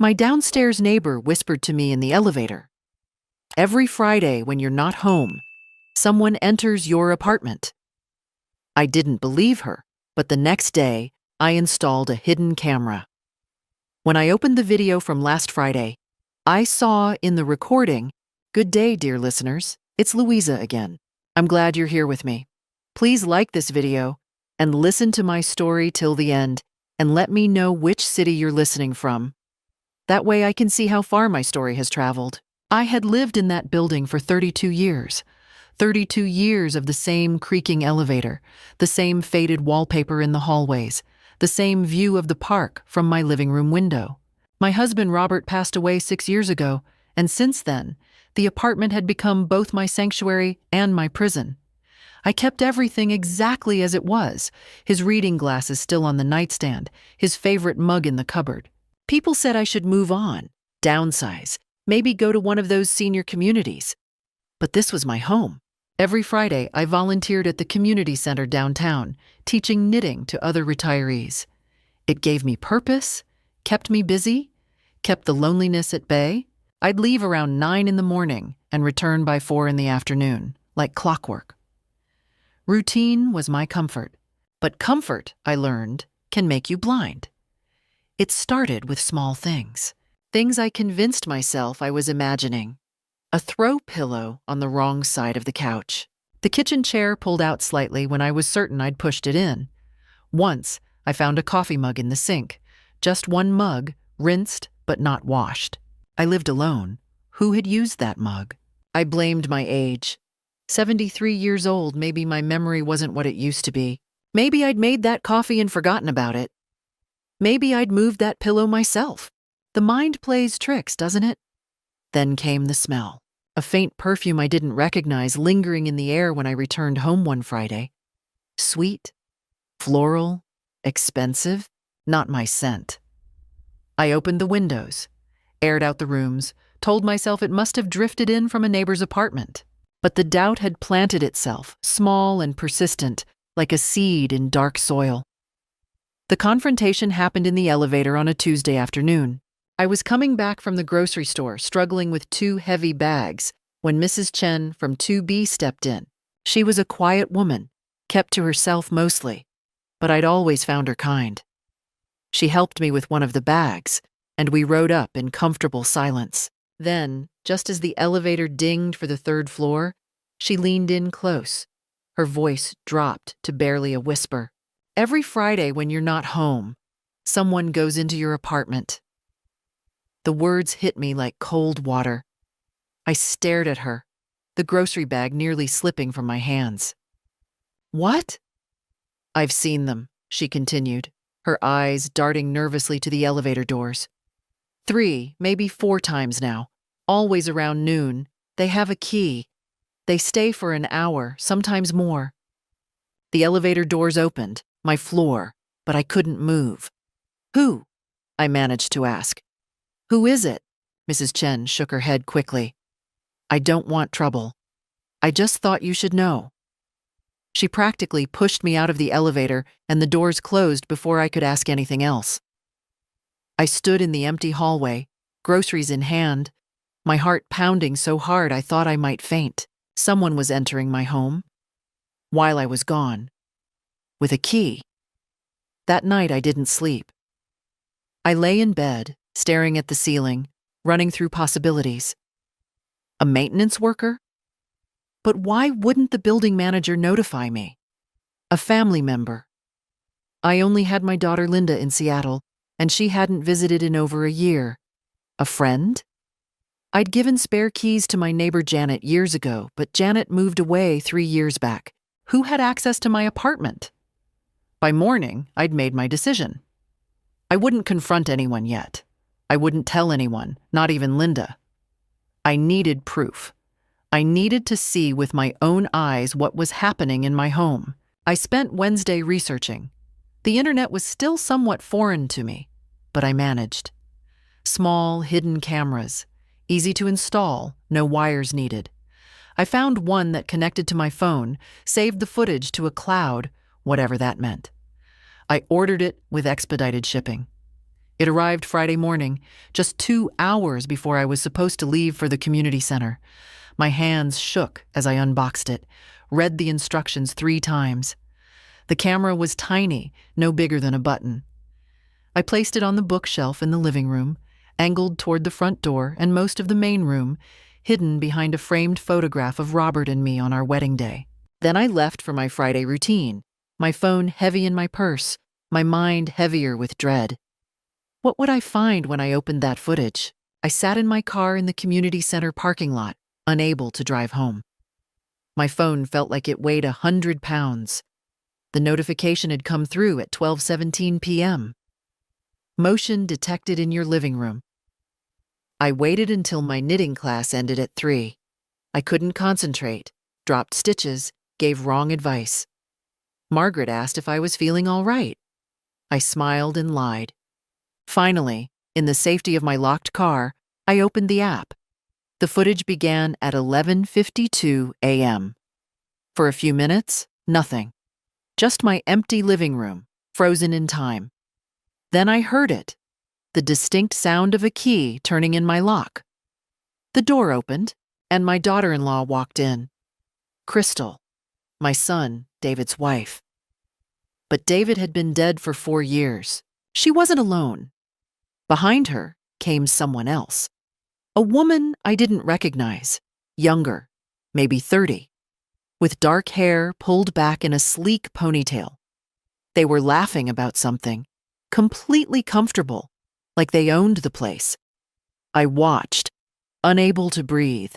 My downstairs neighbor whispered to me in the elevator, "Every Friday when you're not home, someone enters your apartment." I didn't believe her, but the next day, I installed a hidden camera. When I opened the video from last Friday, I saw in the recording, "Good day, dear listeners. It's Louisa again. I'm glad you're here with me. Please like this video and listen to my story till the end and let me know which city you're listening from. That way I can see how far my story has traveled." I had lived in that building for 32 years. 32 years of the same creaking elevator, the same faded wallpaper in the hallways, the same view of the park from my living room window. My husband Robert passed away 6 years ago, and since then, the apartment had become both my sanctuary and my prison. I kept everything exactly as it was, his reading glasses still on the nightstand, his favorite mug in the cupboard. People said I should move on, downsize, maybe go to one of those senior communities. But this was my home. Every Friday, I volunteered at the community center downtown, teaching knitting to other retirees. It gave me purpose, kept me busy, kept the loneliness at bay. I'd leave around 9 in the morning and return by 4 in the afternoon, like clockwork. Routine was my comfort, but comfort, I learned, can make you blind. It started with small things I convinced myself I was imagining. A throw pillow on the wrong side of the couch. The kitchen chair pulled out slightly when I was certain I'd pushed it in. Once, I found a coffee mug in the sink. Just one mug, rinsed but not washed. I lived alone. Who had used that mug? I blamed my age. 73 years old, maybe my memory wasn't what it used to be. Maybe I'd made that coffee and forgotten about it. Maybe I'd moved that pillow myself. The mind plays tricks, doesn't it? Then came the smell. A faint perfume I didn't recognize lingering in the air when I returned home one Friday. Sweet, floral, expensive, not my scent. I opened the windows, aired out the rooms, told myself it must have drifted in from a neighbor's apartment. But the doubt had planted itself, small and persistent, like a seed in dark soil. The confrontation happened in the elevator on a Tuesday afternoon. I was coming back from the grocery store, struggling with 2 heavy bags, when Mrs. Chen from 2B stepped in. She was a quiet woman, kept to herself mostly, but I'd always found her kind. She helped me with one of the bags, and we rode up in comfortable silence. Then, just as the elevator dinged for the 3rd floor, she leaned in close. Her voice dropped to barely a whisper. "Every Friday when you're not home, someone goes into your apartment." The words hit me like cold water. I stared at her, the grocery bag nearly slipping from my hands. "What?" "I've seen them," she continued, her eyes darting nervously to the elevator doors. 3, maybe 4 times now, always around noon. They have a key. They stay for an hour, sometimes more. The elevator doors opened, my floor, but I couldn't move. "Who?" I managed to ask. "Who is it?" Mrs. Chen shook her head quickly. "I don't want trouble. I just thought you should know." She practically pushed me out of the elevator and the doors closed before I could ask anything else. I stood in the empty hallway, groceries in hand, my heart pounding so hard I thought I might faint. Someone was entering my home, while I was gone, with a key. That night I didn't sleep. I lay in bed, staring at the ceiling, running through possibilities. A maintenance worker? But why wouldn't the building manager notify me? A family member? I only had my daughter Linda in Seattle, and she hadn't visited in over a year. A friend? I'd given spare keys to my neighbor Janet years ago, but Janet moved away 3 years back. Who had access to my apartment? By morning, I'd made my decision. I wouldn't confront anyone yet. I wouldn't tell anyone, not even Linda. I needed proof. I needed to see with my own eyes what was happening in my home. I spent Wednesday researching. The internet was still somewhat foreign to me, but I managed. Small, hidden cameras, easy to install, no wires needed. I found one that connected to my phone, saved the footage to a cloud, whatever that meant. I ordered it with expedited shipping. It arrived Friday morning, just 2 hours before I was supposed to leave for the community center. My hands shook as I unboxed it, read the instructions 3 times. The camera was tiny, no bigger than a button. I placed it on the bookshelf in the living room, angled toward the front door and most of the main room, hidden behind a framed photograph of Robert and me on our wedding day. Then I left for my Friday routine, my phone heavy in my purse, my mind heavier with dread. What would I find when I opened that footage? I sat in my car in the community center parking lot, unable to drive home. My phone felt like it weighed 100 pounds. The notification had come through at 12:17 p.m. Motion detected in your living room. I waited until my knitting class ended at 3. I couldn't concentrate, dropped stitches, gave wrong advice. Margaret asked if I was feeling all right. I smiled and lied. Finally, in the safety of my locked car, I opened the app. The footage began at 11:52 a.m. For a few minutes, nothing. Just my empty living room, frozen in time. Then I heard it, the distinct sound of a key turning in my lock. The door opened, and my daughter-in-law walked in. Crystal, my son, David's wife. But David had been dead for 4 years. She wasn't alone. Behind her came someone else. A woman I didn't recognize, younger, maybe 30, with dark hair pulled back in a sleek ponytail. They were laughing about something, completely comfortable, like they owned the place. I watched, unable to breathe,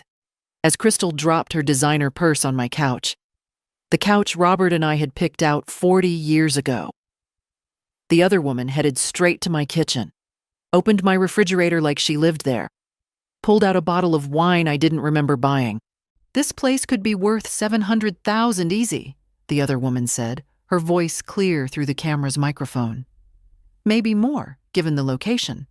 as Crystal dropped her designer purse on my couch, the couch Robert and I had picked out 40 years ago. The other woman headed straight to my kitchen, opened my refrigerator like she lived there, pulled out a bottle of wine I didn't remember buying. "This place could be worth $700,000 easy," the other woman said, her voice clear through the camera's microphone. "Maybe more, given the location."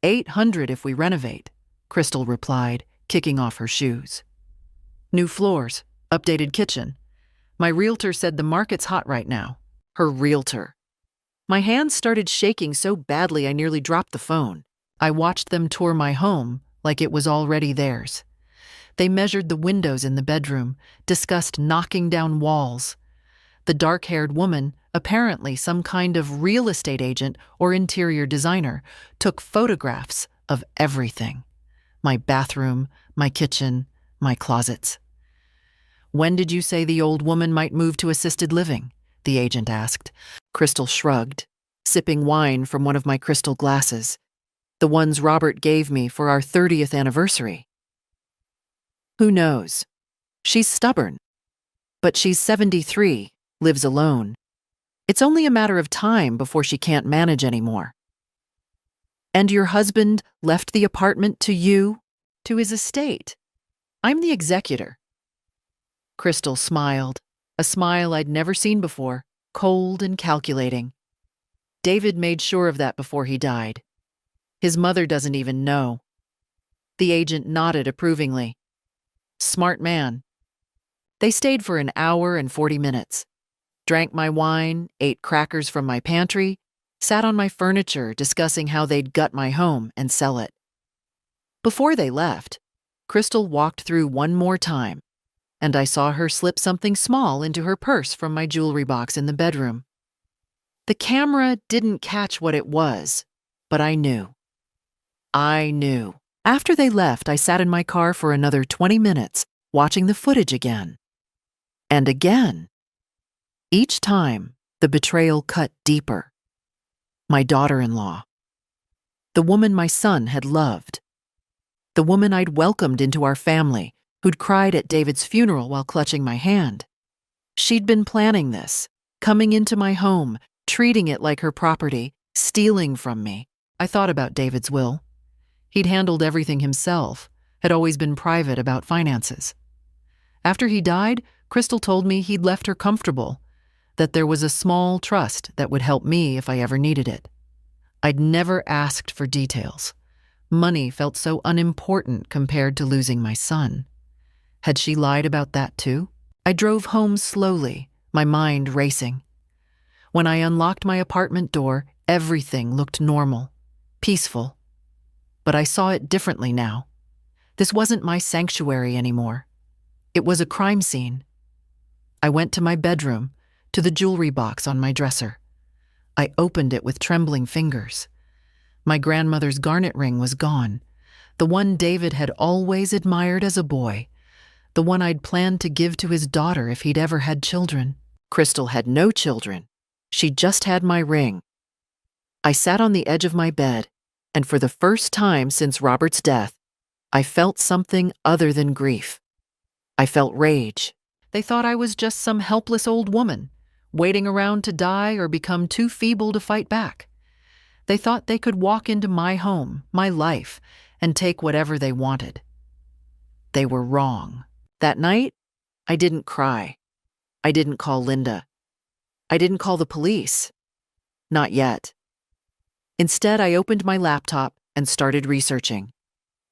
"800 if we renovate," Crystal replied, kicking off her shoes. "New floors, updated kitchen. My realtor said the market's hot right now." Her realtor. My hands started shaking so badly I nearly dropped the phone. I watched them tour my home like it was already theirs. They measured the windows in the bedroom, discussed knocking down walls. The dark-haired woman, apparently some kind of real estate agent or interior designer, took photographs of everything. My bathroom, my kitchen, my closets. "When did you say the old woman might move to assisted living?" the agent asked. Crystal shrugged, sipping wine from one of my crystal glasses, the ones Robert gave me for our 30th anniversary. "Who knows? She's stubborn. But she's 73, lives alone. It's only a matter of time before she can't manage anymore." "And your husband left the apartment to you?" "To his estate. I'm the executor." Crystal smiled, a smile I'd never seen before, cold and calculating. "David made sure of that before he died. His mother doesn't even know." The agent nodded approvingly. "Smart man." They stayed for an hour and 40 minutes, drank my wine, ate crackers from my pantry, sat on my furniture discussing how they'd gut my home and sell it. Before they left, Crystal walked through one more time, and I saw her slip something small into her purse from my jewelry box in the bedroom. The camera didn't catch what it was, but I knew. I knew. After they left, I sat in my car for another 20 minutes, watching the footage again. And again. Each time, the betrayal cut deeper. My daughter-in-law. The woman my son had loved. The woman I'd welcomed into our family, who'd cried at David's funeral while clutching my hand. She'd been planning this, coming into my home, treating it like her property, stealing from me. I thought about David's will. He'd handled everything himself, had always been private about finances. After he died, Crystal told me he'd left her comfortable, that there was a small trust that would help me if I ever needed it. I'd never asked for details. Money felt so unimportant compared to losing my son. Had she lied about that too? I drove home slowly, my mind racing. When I unlocked my apartment door, Everything looked normal, peaceful. But I saw it differently now. This wasn't my sanctuary anymore. It was a crime scene. I went to my bedroom, to the jewelry box on my dresser. I opened it with trembling fingers. My grandmother's garnet ring was gone, the one David had always admired as a boy, the one I'd planned to give to his daughter if he'd ever had children. Crystal had no children. She just had my ring. I sat on the edge of my bed, and for the first time since Robert's death, I felt something other than grief. I felt rage. They thought I was just some helpless old woman, waiting around to die or become too feeble to fight back. They thought they could walk into my home, my life, and take whatever they wanted. They were wrong. That night, I didn't cry. I didn't call Linda. I didn't call the police. Not yet. Instead, I opened my laptop and started researching.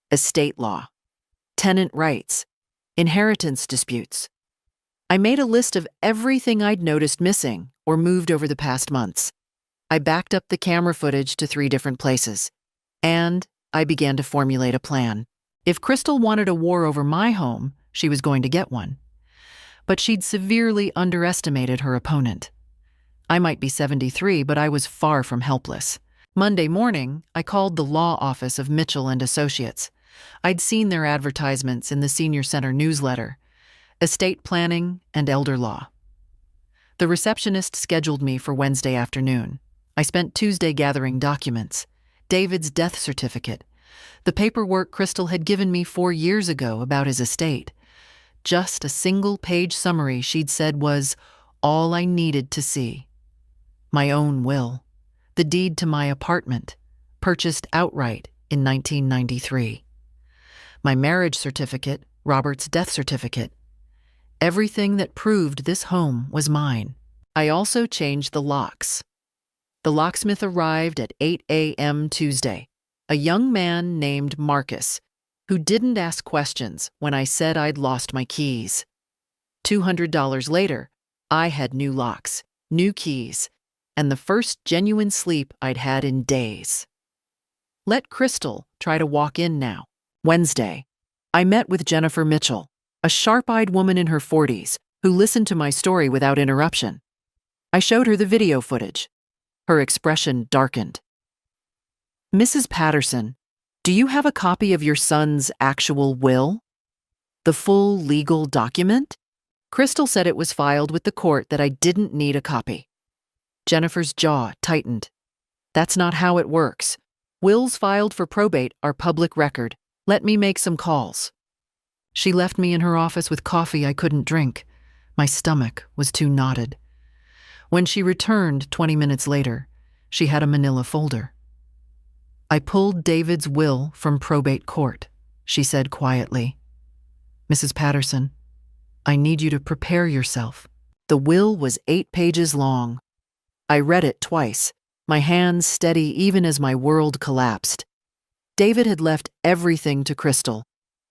Estate law, tenant rights, inheritance disputes. I made a list of everything I'd noticed missing or moved over the past months. I backed up the camera footage to 3 different places, and I began to formulate a plan. If Crystal wanted a war over my home, she was going to get one. But she'd severely underestimated her opponent. I might be 73, but I was far from helpless. Monday morning, I called the law office of Mitchell and Associates. I'd seen their advertisements in the Senior Center newsletter, estate planning and elder law. The receptionist scheduled me for Wednesday afternoon. I spent Tuesday gathering documents, David's death certificate, the paperwork Crystal had given me 4 years ago about his estate. Just a single-page summary she'd said was all I needed to see. My own will, the deed to my apartment, purchased outright in 1993. My marriage certificate, Robert's death certificate. Everything that proved this home was mine. I also changed the locks. The locksmith arrived at 8 a.m. Tuesday, a young man named Marcus, who didn't ask questions when I said I'd lost my keys. $200 later, I had new locks, new keys, and the first genuine sleep I'd had in days. Let Crystal try to walk in now. Wednesday, I met with Jennifer Mitchell, a sharp-eyed woman in her 40s who listened to my story without interruption. I showed her the video footage. Her expression darkened. Mrs. Patterson, do you have a copy of your son's actual will? The full legal document? Crystal said it was filed with the court that I didn't need a copy. Jennifer's jaw tightened. That's not how it works. Wills filed for probate are public record. Let me make some calls. She left me in her office with coffee I couldn't drink. My stomach was too knotted. When she returned 20 minutes later, she had a manila folder. I pulled David's will from probate court, she said quietly. Mrs. Patterson, I need you to prepare yourself. The will was 8 pages long. I read it twice, my hands steady even as my world collapsed. David had left everything to Crystal.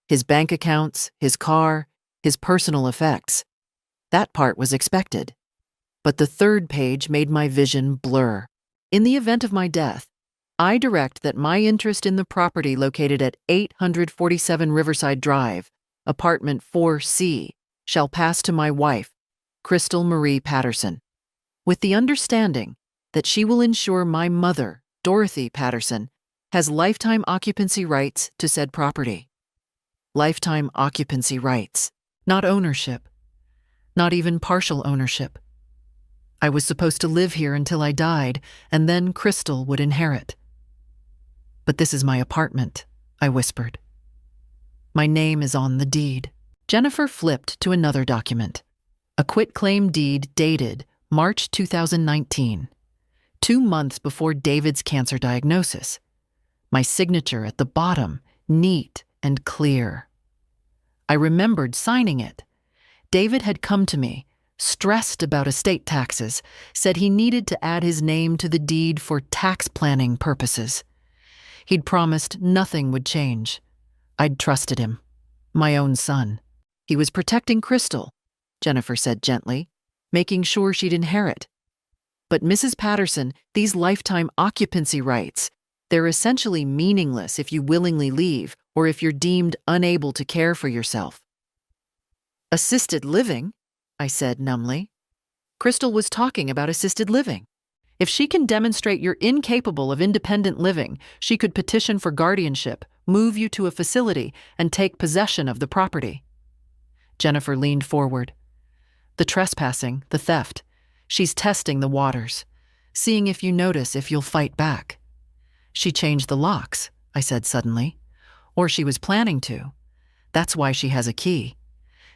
His bank accounts, his car, his personal effects. That part was expected. But the 3rd page made my vision blur. In the event of my death, I direct that my interest in the property located at 847 Riverside Drive, apartment 4C, shall pass to my wife, Crystal Marie Patterson, with the understanding that she will ensure my mother, Dorothy Patterson, has lifetime occupancy rights to said property. Lifetime occupancy rights, not ownership, not even partial ownership. I was supposed to live here until I died, and then Crystal would inherit. But this is my apartment, I whispered. My name is on the deed. Jennifer flipped to another document, a quitclaim deed dated March 2019, 2 months before David's cancer diagnosis. My signature at the bottom, neat and clear. I remembered signing it. David had come to me, stressed about estate taxes, said he needed to add his name to the deed for tax planning purposes. He'd promised nothing would change. I'd trusted him. My own son. He was protecting Crystal, Jennifer said gently, making sure she'd inherit. But Mrs. Patterson, these lifetime occupancy rights, they're essentially meaningless if you willingly leave or if you're deemed unable to care for yourself. Assisted living? I said numbly. Crystal was talking about assisted living. If she can demonstrate you're incapable of independent living, she could petition for guardianship, move you to a facility, and take possession of the property. Jennifer leaned forward. The trespassing, the theft. She's testing the waters, seeing if you notice if you'll fight back. She changed the locks, I said suddenly. Or she was planning to. That's why she has a key.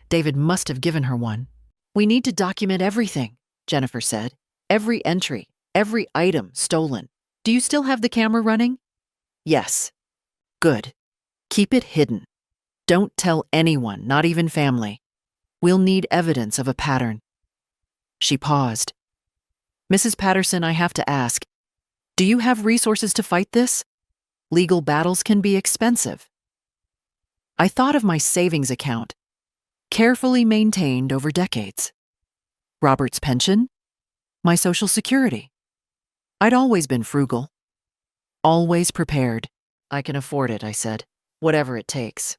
David must have given her one. We need to document everything, Jennifer said. Every entry, every item stolen. Do you still have the camera running? Yes. Good. Keep it hidden. Don't tell anyone, not even family. We'll need evidence of a pattern. She paused. Mrs. Patterson, I have to ask, do you have resources to fight this? Legal battles can be expensive. I thought of my savings account, carefully maintained over decades. Robert's pension? My Social Security. I'd always been frugal. Always prepared. I can afford it, I said, whatever it takes.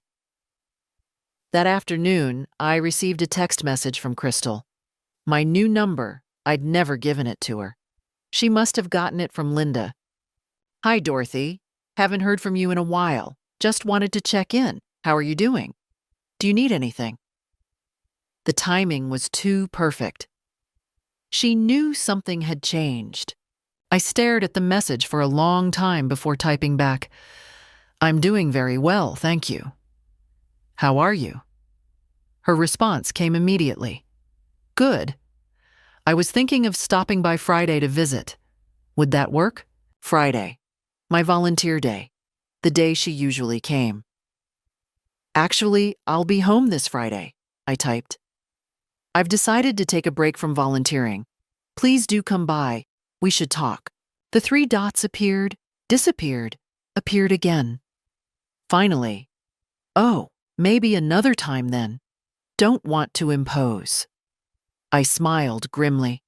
That afternoon, I received a text message from Crystal. My new number, I'd never given it to her. She must have gotten it from Linda. Hi, Dorothy. Haven't heard from you in a while. Just wanted to check in. How are you doing? Do you need anything? The timing was too perfect. She knew something had changed. I stared at the message for a long time before typing back, I'm doing very well, thank you. How are you? Her response came immediately. Good. I was thinking of stopping by Friday to visit. Would that work? Friday. My volunteer day. The day she usually came. Actually, I'll be home this Friday, I typed. I've decided to take a break from volunteering. Please do come by. We should talk. The 3 dots appeared, disappeared, appeared again. Finally, oh, maybe another time then. Don't want to impose. I smiled grimly.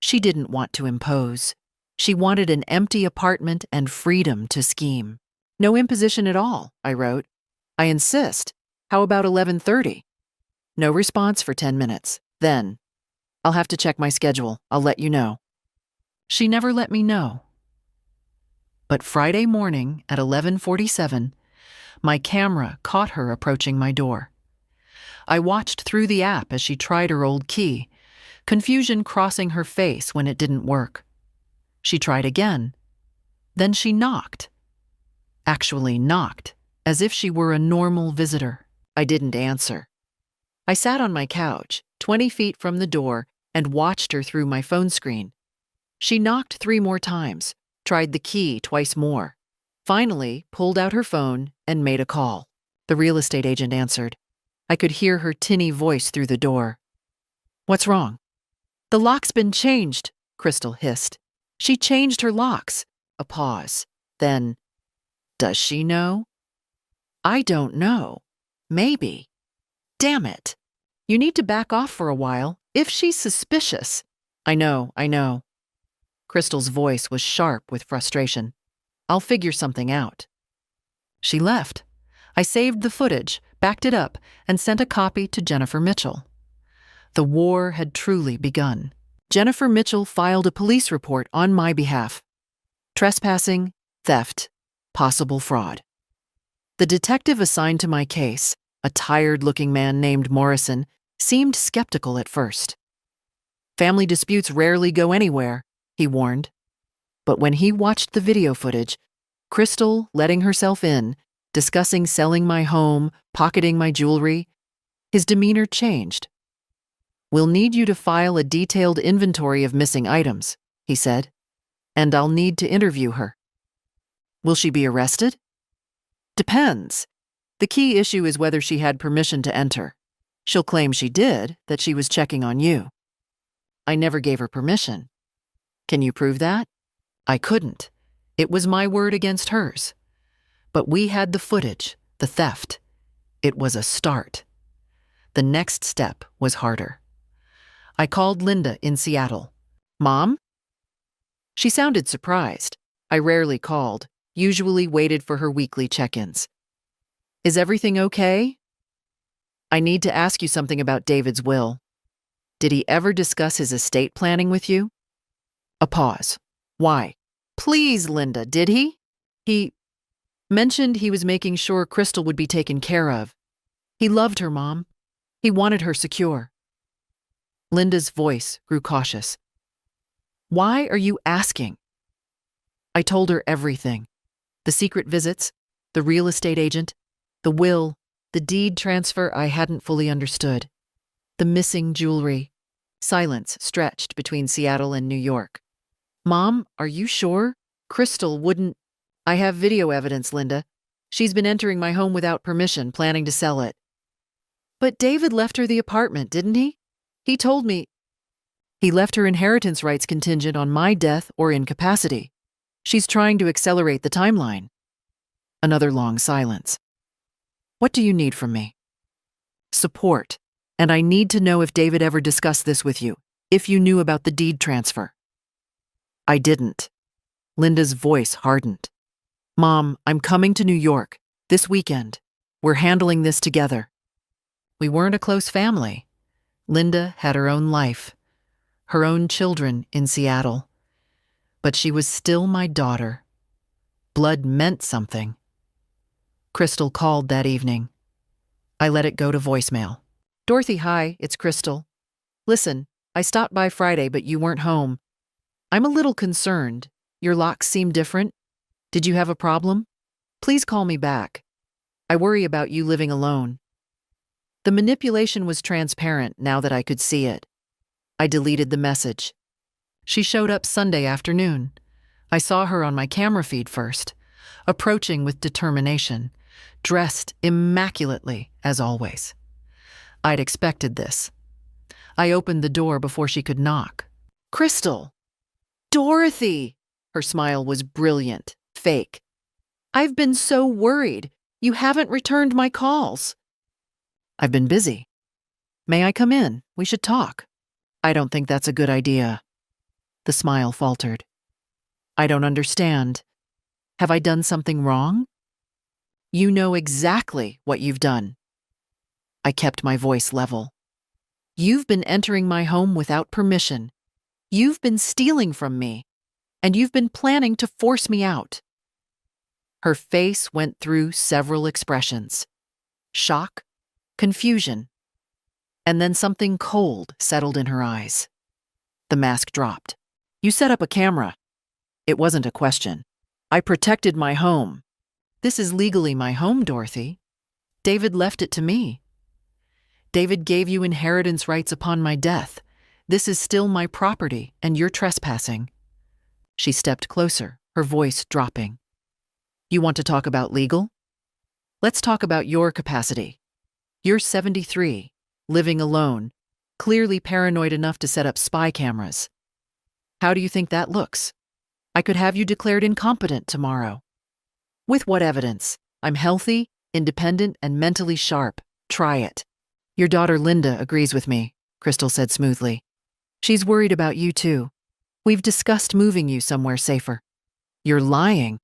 She didn't want to impose. She wanted an empty apartment and freedom to scheme. No imposition at all, I wrote. I insist. How about 11:30? No response for 10 minutes. Then, I'll have to check my schedule. I'll let you know. She never let me know. But Friday morning at 11:47, my camera caught her approaching my door. I watched through the app as she tried her old key, confusion crossing her face when it didn't work. She tried again. Then she knocked. Actually knocked, as if she were a normal visitor. I didn't answer. I sat on my couch, 20 feet from the door, and watched her through my phone screen. She knocked 3 more times, tried the key twice more, finally pulled out her phone and made a call. The real estate agent answered. I could hear her tinny voice through the door. What's wrong? The lock's been changed, Crystal hissed. She changed her locks. A pause. Then, does she know? I don't know. Maybe. Damn it. You need to back off for a while. If she's suspicious. I know. Crystal's voice was sharp with frustration. I'll figure something out. She left. I saved the footage, backed it up, and sent a copy to Jennifer Mitchell. The war had truly begun. Jennifer Mitchell filed a police report on my behalf. Trespassing, theft, possible fraud. The detective assigned to my case, a tired-looking man named Morrison, seemed skeptical at first. Family disputes rarely go anywhere, he warned. But when he watched the video footage, Crystal letting herself in, discussing selling my home, pocketing my jewelry, his demeanor changed. We'll need you to file a detailed inventory of missing items, he said, and I'll need to interview her. Will she be arrested? Depends. The key issue is whether she had permission to enter. She'll claim she did, that she was checking on you. I never gave her permission. Can you prove that? I couldn't. It was my word against hers. But we had the footage, the theft. It was a start. The next step was harder. I called Linda in Seattle. Mom? She sounded surprised. I rarely called, usually waited for her weekly check-ins. Is everything okay? I need to ask you something about David's will. Did he ever discuss his estate planning with you? A pause. Why? Please, Linda, did he? He mentioned he was making sure Crystal would be taken care of. He loved her, Mom. He wanted her secure. Linda's voice grew cautious. Why are you asking? I told her everything. The secret visits, the real estate agent, the will, the deed transfer I hadn't fully understood, the missing jewelry. Silence stretched between Seattle and New York. Mom, are you sure? Crystal wouldn't. I have video evidence, Linda. She's been entering my home without permission, planning to sell it. But David left her the apartment, didn't he? He told me. He left her inheritance rights contingent on my death or incapacity. She's trying to accelerate the timeline. Another long silence. What do you need from me? Support. And I need to know if David ever discussed this with you, if you knew about the deed transfer. I didn't. Linda's voice hardened. Mom, I'm coming to New York this weekend. We're handling this together. We weren't a close family. Linda had her own life, her own children in Seattle. But she was still my daughter. Blood meant something. Crystal called that evening. I let it go to voicemail. Dorothy, hi, it's Crystal. Listen, I stopped by Friday, but you weren't home. I'm a little concerned. Your locks seem different. Did you have a problem? Please call me back. I worry about you living alone. The manipulation was transparent now that I could see it. I deleted the message. She showed up Sunday afternoon. I saw her on my camera feed first, approaching with determination, dressed immaculately, as always. I'd expected this. I opened the door before she could knock. Crystal! Dorothy! Her smile was brilliant, fake. I've been so worried. You haven't returned my calls. I've been busy. May I come in? We should talk. I don't think that's a good idea. The smile faltered. I don't understand. Have I done something wrong? You know exactly what you've done. I kept my voice level. You've been entering my home without permission. You've been stealing from me, and you've been planning to force me out. Her face went through several expressions. Shock, confusion, and then something cold settled in her eyes. The mask dropped. You set up a camera. It wasn't a question. I protected my home. This is legally my home, Dorothy. David left it to me. David gave you inheritance rights upon my death. This is still my property, and you're trespassing. She stepped closer, her voice dropping. You want to talk about legal? Let's talk about your capacity. You're 73, living alone, clearly paranoid enough to set up spy cameras. How do you think that looks? I could have you declared incompetent tomorrow. With what evidence? I'm healthy, independent, and mentally sharp. Try it. Your daughter Linda agrees with me, Crystal said smoothly. She's worried about you too. We've discussed moving you somewhere safer. You're lying.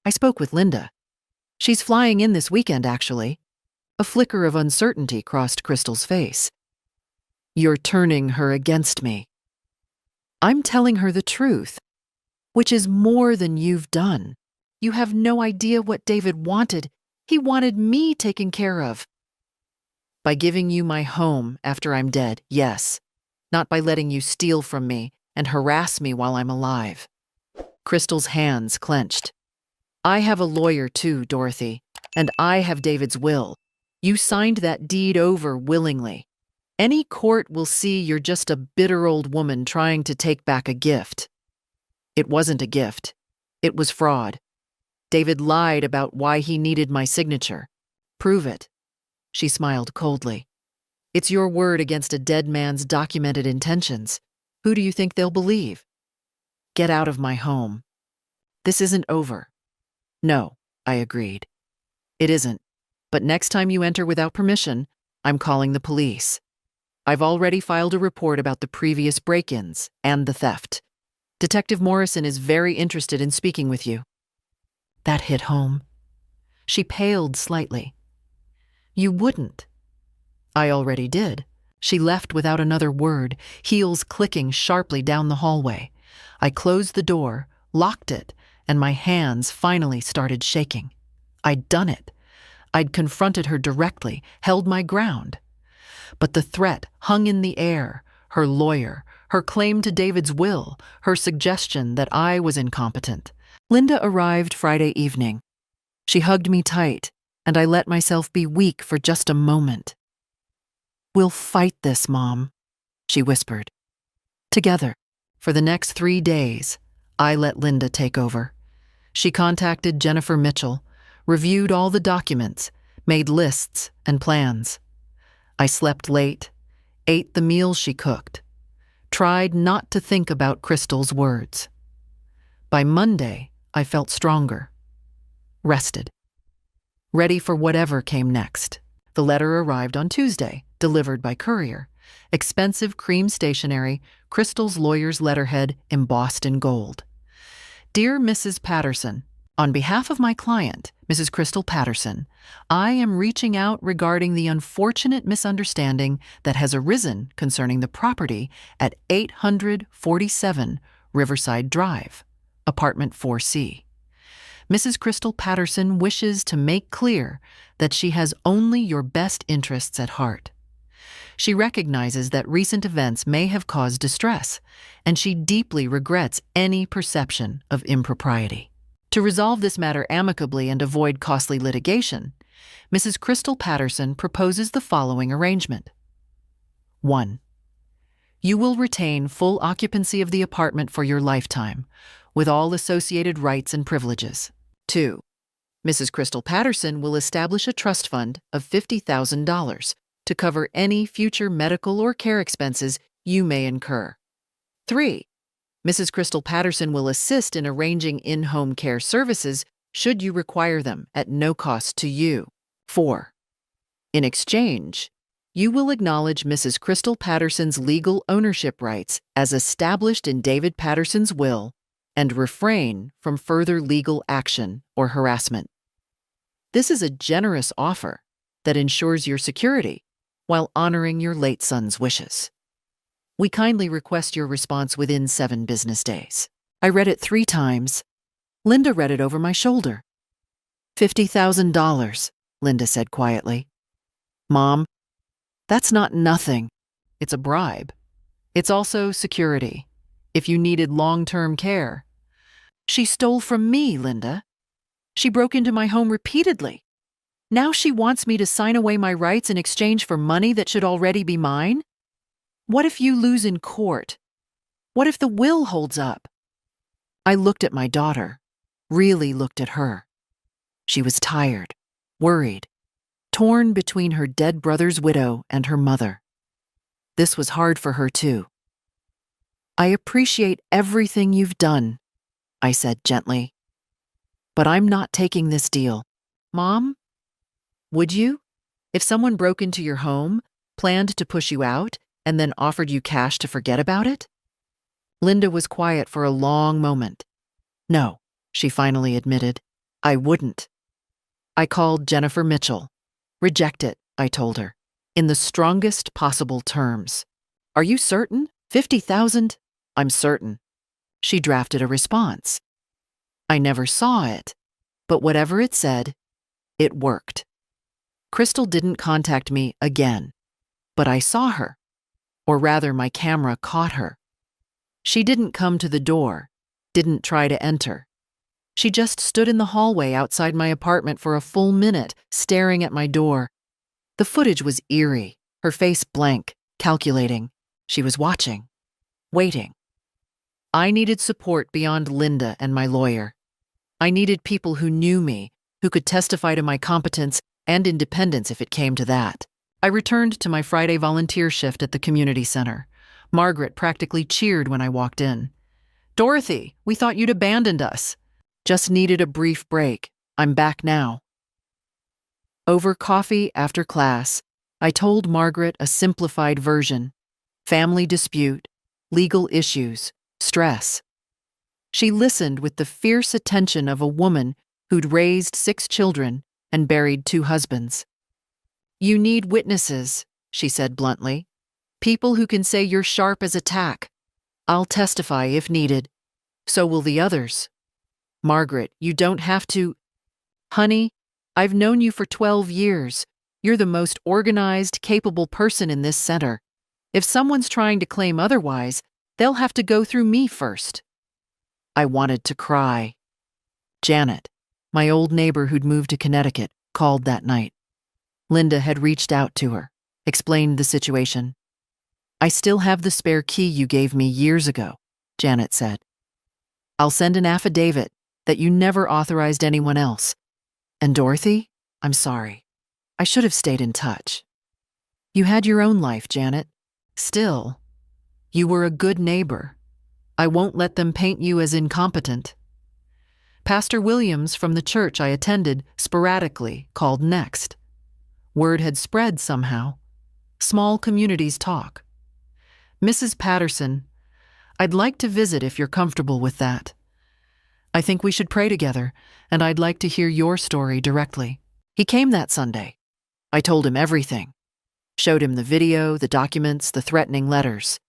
I spoke with Linda. She's flying in this weekend, actually. A flicker of uncertainty crossed Crystal's face. You're turning her against me. I'm telling her the truth, which is more than you've done. You have no idea what David wanted. He wanted me taken care of. By giving you my home after I'm dead, yes. Not by letting you steal from me and harass me while I'm alive. Crystal's hands clenched. I have a lawyer too, Dorothy, and I have David's will. You signed that deed over willingly. Any court will see you're just a bitter old woman trying to take back a gift. It wasn't a gift. It was fraud. David lied about why he needed my signature. Prove it. She smiled coldly. It's your word against a dead man's documented intentions. Who do you think they'll believe? Get out of my home. This isn't over. No, I agreed. It isn't. But next time you enter without permission, I'm calling the police. I've already filed a report about the previous break-ins and the theft. Detective Morrison is very interested in speaking with you." That hit home. She paled slightly. "You wouldn't." "I already did." She left without another word, heels clicking sharply down the hallway. I closed the door, locked it, and my hands finally started shaking. I'd done it. I'd confronted her directly, held my ground. But the threat hung in the air, her lawyer, her claim to David's will, her suggestion that I was incompetent. Linda arrived Friday evening. She hugged me tight, and I let myself be weak for just a moment. "We'll fight this, Mom," she whispered. Together. For the next 3 days, I let Linda take over. She contacted Jennifer Mitchell, reviewed all the documents, made lists and plans. I slept late, ate the meals she cooked, tried not to think about Crystal's words. By Monday, I felt stronger, rested, ready for whatever came next. The letter arrived on Tuesday, delivered by courier. Expensive cream stationery, Crystal's lawyer's letterhead embossed in gold. "Dear Mrs. Patterson, on behalf of my client, Mrs. Crystal Patterson, I am reaching out regarding the unfortunate misunderstanding that has arisen concerning the property at 847 Riverside Drive, apartment 4C. Mrs. Crystal Patterson wishes to make clear that she has only your best interests at heart. She recognizes that recent events may have caused distress, and she deeply regrets any perception of impropriety. To resolve this matter amicably and avoid costly litigation, Mrs. Crystal Patterson proposes the following arrangement. 1. You will retain full occupancy of the apartment for your lifetime, with all associated rights and privileges. 2. Mrs. Crystal Patterson will establish a trust fund of $50,000 to cover any future medical or care expenses you may incur. 3. Mrs. Crystal Patterson will assist in arranging in-home care services should you require them at no cost to you. 4. In exchange, you will acknowledge Mrs. Crystal Patterson's legal ownership rights as established in David Patterson's will and refrain from further legal action or harassment. This is a generous offer that ensures your security while honoring your late son's wishes. We kindly request your response within 7 business days. I read it 3 times. Linda read it over my shoulder. $50,000, Linda said quietly. Mom, that's not nothing. It's a bribe. It's also security, if you needed long-term care. She stole from me, Linda. She broke into my home repeatedly. Now she wants me to sign away my rights in exchange for money that should already be mine? What if you lose in court? What if the will holds up? I looked at my daughter, really looked at her. She was tired, worried, torn between her dead brother's widow and her mother. This was hard for her too. I appreciate everything you've done, I said gently. But I'm not taking this deal. Mom, would you? If someone broke into your home, planned to push you out, and then offered you cash to forget about it? Linda was quiet for a long moment. No, she finally admitted. I wouldn't. I called Jennifer Mitchell. Reject it, I told her, in the strongest possible terms. Are you certain? 50,000? I'm certain. She drafted a response. I never saw it, but whatever it said, it worked. Crystal didn't contact me again, but I saw her, or rather my camera caught her. She didn't come to the door, didn't try to enter. She just stood in the hallway outside my apartment for a full minute, staring at my door. The footage was eerie, her face blank, calculating. She was watching, waiting. I needed support beyond Linda and my lawyer. I needed people who knew me, who could testify to my competence and independence if it came to that. I returned to my Friday volunteer shift at the community center. Margaret practically cheered when I walked in. Dorothy, we thought you'd abandoned us. Just needed a brief break. I'm back now. Over coffee after class, I told Margaret a simplified version. Family dispute, legal issues, stress. She listened with the fierce attention of a woman who'd raised 6 children and buried 2 husbands. "You need witnesses," she said bluntly. "People who can say you're sharp as a tack. I'll testify if needed. So will the others. Margaret, you don't have to—" "Honey, I've known you for 12 years. You're the most organized, capable person in this center. If someone's trying to claim otherwise, they'll have to go through me first." I wanted to cry. Janet, my old neighbor who'd moved to Connecticut, called that night. Linda had reached out to her, explained the situation. "I still have the spare key you gave me years ago," Janet said. "I'll send an affidavit that you never authorized anyone else. And Dorothy, I'm sorry. I should have stayed in touch. You had your own life, Janet. Still, you were a good neighbor. I won't let them paint you as incompetent." Pastor Williams from the church I attended sporadically called next. Word had spread somehow. Small communities talk. "Mrs. Patterson, I'd like to visit if you're comfortable with that. I think we should pray together, and I'd like to hear your story directly." He came that Sunday. I told him everything. Showed him the video, the documents, the threatening letters.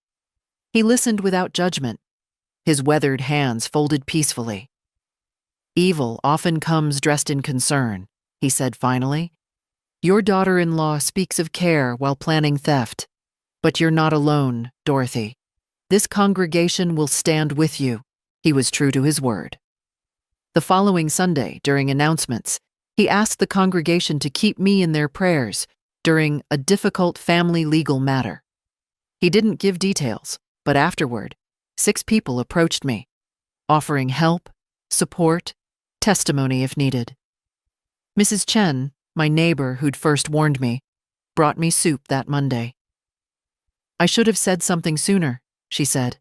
He listened without judgment, his weathered hands folded peacefully. "Evil often comes dressed in concern," he said finally. "Your daughter-in-law speaks of care while planning theft. But you're not alone, Dorothy. This congregation will stand with you." He was true to his word. The following Sunday, during announcements, he asked the congregation to keep me in their prayers during a difficult family legal matter. He didn't give details, but afterward, 6 people approached me, offering help, support, testimony if needed. Mrs. Chen, my neighbor who'd first warned me, brought me soup that Monday. "I should have said something sooner," she said.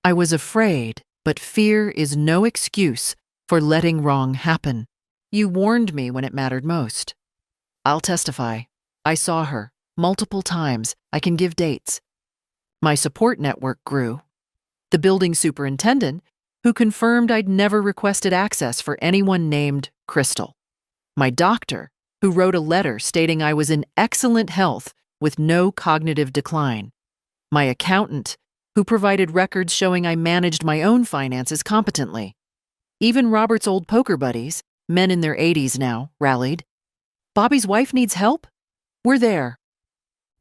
"I was afraid, but fear is no excuse for letting wrong happen. You warned me when it mattered most." "I'll testify. I saw her multiple times. I can give dates." My support network grew. The building superintendent, who confirmed I'd never requested access for anyone named Crystal. My doctor, who wrote a letter stating I was in excellent health with no cognitive decline. My accountant, who provided records showing I managed my own finances competently. Even Robert's old poker buddies, men in their 80s now, rallied. "Bobby's wife needs help? We're there."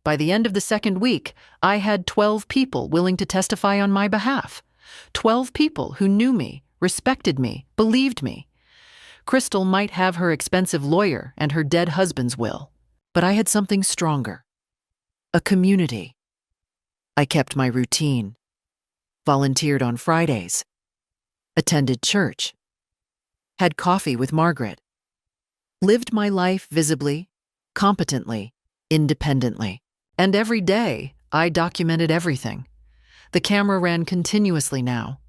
By the end of the second week, I had 12 people willing to testify on my behalf. 12 people who knew me, respected me, believed me. Crystal might have her expensive lawyer and her dead husband's will, but I had something stronger. A community. I kept my routine. Volunteered on Fridays. Attended church. Had coffee with Margaret. Lived my life visibly, competently, independently. And every day, I documented everything. The camera ran continuously now.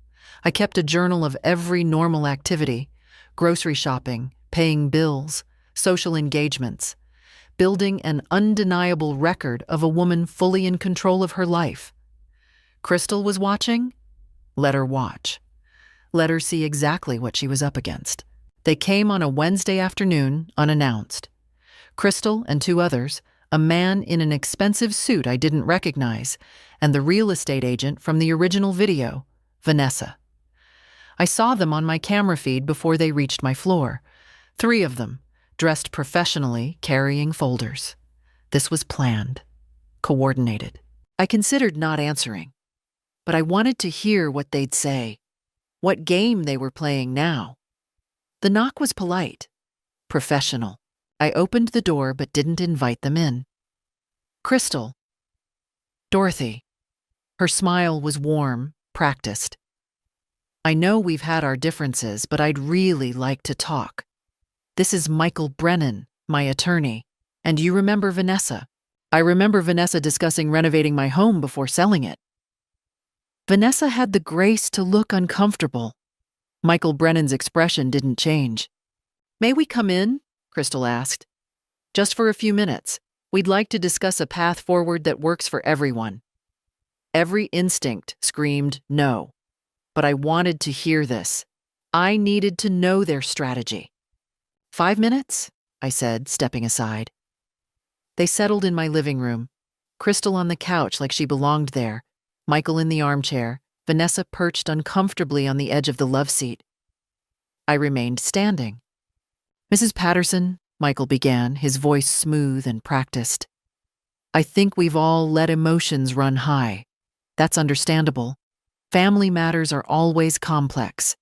I kept a journal of every normal activity, grocery shopping, paying bills, social engagements, building an undeniable record of a woman fully in control of her life. Crystal was watching? Let her watch. Let her see exactly what she was up against. They came on a Wednesday afternoon, unannounced. Crystal and 2 others, a man in an expensive suit I didn't recognize, and the real estate agent from the original video, Vanessa. I saw them on my camera feed before they reached my floor. 3 of them, dressed professionally, carrying folders. This was planned, coordinated. I considered not answering, but I wanted to hear what they'd say, what game they were playing now. The knock was polite, professional. I opened the door but didn't invite them in. "Crystal." "Dorothy." Her smile was warm, practiced. "I know we've had our differences, but I'd really like to talk. This is Michael Brennan, my attorney, and you remember Vanessa. I remember Vanessa discussing renovating my home before selling it." Vanessa had the grace to look uncomfortable. Michael Brennan's expression didn't change. "May we come in?" Crystal asked. "Just for a few minutes. We'd like to discuss a path forward that works for everyone." Every instinct screamed no. but I wanted to hear this. I needed to know their strategy. 5 minutes? I said, stepping aside. They settled in my living room. Crystal on the couch like she belonged there, Michael in the armchair, Vanessa perched uncomfortably on the edge of the love seat. I remained standing. Mrs. Patterson, Michael began, his voice smooth and practiced. I think we've all let emotions run high. That's understandable. Family matters are always complex.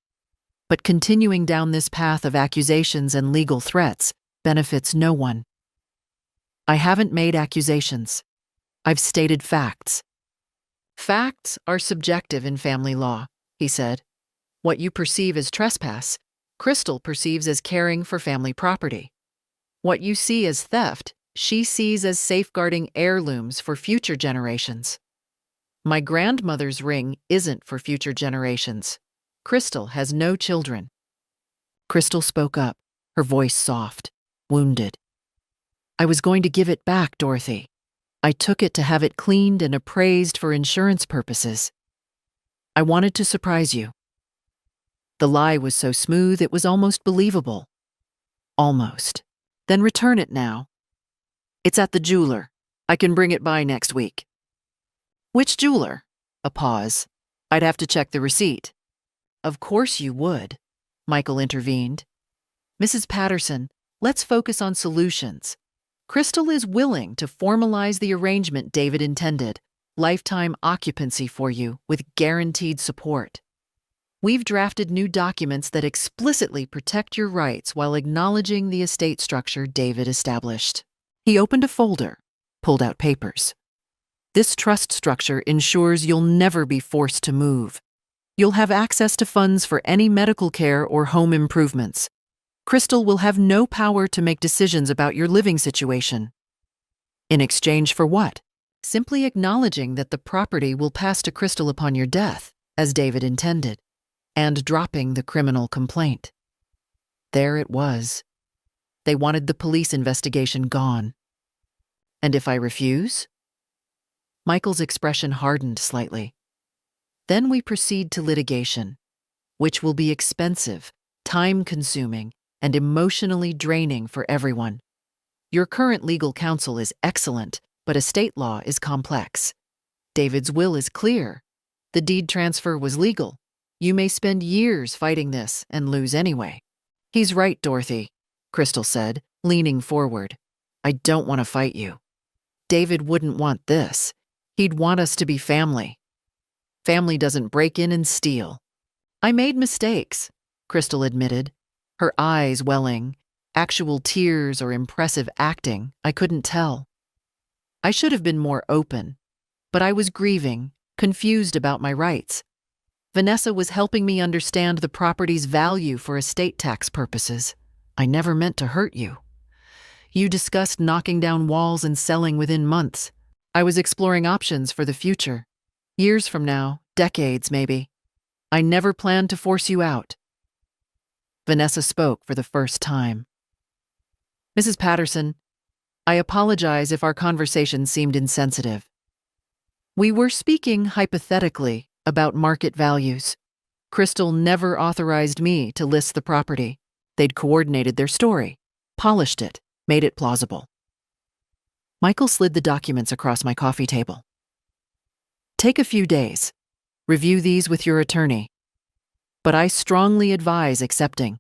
But continuing down this path of accusations and legal threats benefits no one. I haven't made accusations. I've stated facts. Facts are subjective in family law, he said. What you perceive as trespass, Crystal perceives as caring for family property. What you see as theft, she sees as safeguarding heirlooms for future generations. My grandmother's ring isn't for future generations. Crystal has no children. Crystal spoke up, her voice soft, wounded. I was going to give it back, Dorothy. I took it to have it cleaned and appraised for insurance purposes. I wanted to surprise you. The lie was so smooth it was almost believable. Almost. Then return it now. It's at the jeweler. I can bring it by next week. Which jeweler? A pause. I'd have to check the receipt. Of course you would, Michael intervened. Mrs. Patterson, let's focus on solutions. Crystal is willing to formalize the arrangement David intended, lifetime occupancy for you with guaranteed support. We've drafted new documents that explicitly protect your rights while acknowledging the estate structure David established. He opened a folder, pulled out papers. This trust structure ensures you'll never be forced to move. You'll have access to funds for any medical care or home improvements. Crystal will have no power to make decisions about your living situation. In exchange for what? Simply acknowledging that the property will pass to Crystal upon your death, as David intended, and dropping the criminal complaint. There it was. They wanted the police investigation gone. And if I refuse? Michael's expression hardened slightly. Then we proceed to litigation, which will be expensive, time-consuming, and emotionally draining for everyone. Your current legal counsel is excellent, but estate law is complex. David's will is clear. The deed transfer was legal. You may spend years fighting this and lose anyway. He's right, Dorothy, Crystal said, leaning forward. I don't want to fight you. David wouldn't want this. He'd want us to be family. Family doesn't break in and steal. I made mistakes, Crystal admitted, her eyes welling, actual tears or impressive acting, I couldn't tell. I should have been more open, but I was grieving, confused about my rights. Vanessa was helping me understand the property's value for estate tax purposes. I never meant to hurt you. You discussed knocking down walls and selling within months. I was exploring options for the future. Years from now, decades maybe. I never planned to force you out. Vanessa spoke for the first time. Mrs. Patterson, I apologize if our conversation seemed insensitive. We were speaking hypothetically about market values. Crystal never authorized me to list the property. They'd coordinated their story, polished it, made it plausible. Michael slid the documents across my coffee table. Take a few days. Review these with your attorney. But I strongly advise accepting.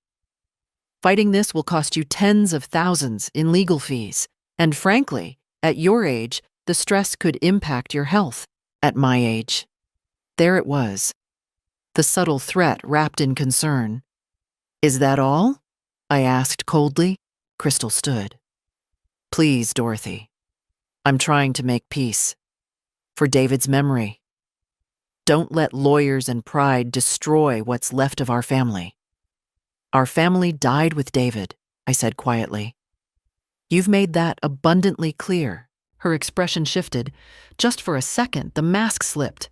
Fighting this will cost you tens of thousands in legal fees, and frankly, at your age, the stress could impact your health. At my age. There it was. The subtle threat wrapped in concern. Is that all? I asked coldly. Crystal stood. Please, Dorothy. I'm trying to make peace. For David's memory. Don't let lawyers and pride destroy what's left of our family. Our family died with David, I said quietly. You've made that abundantly clear. Her expression shifted. Just for a second, the mask slipped.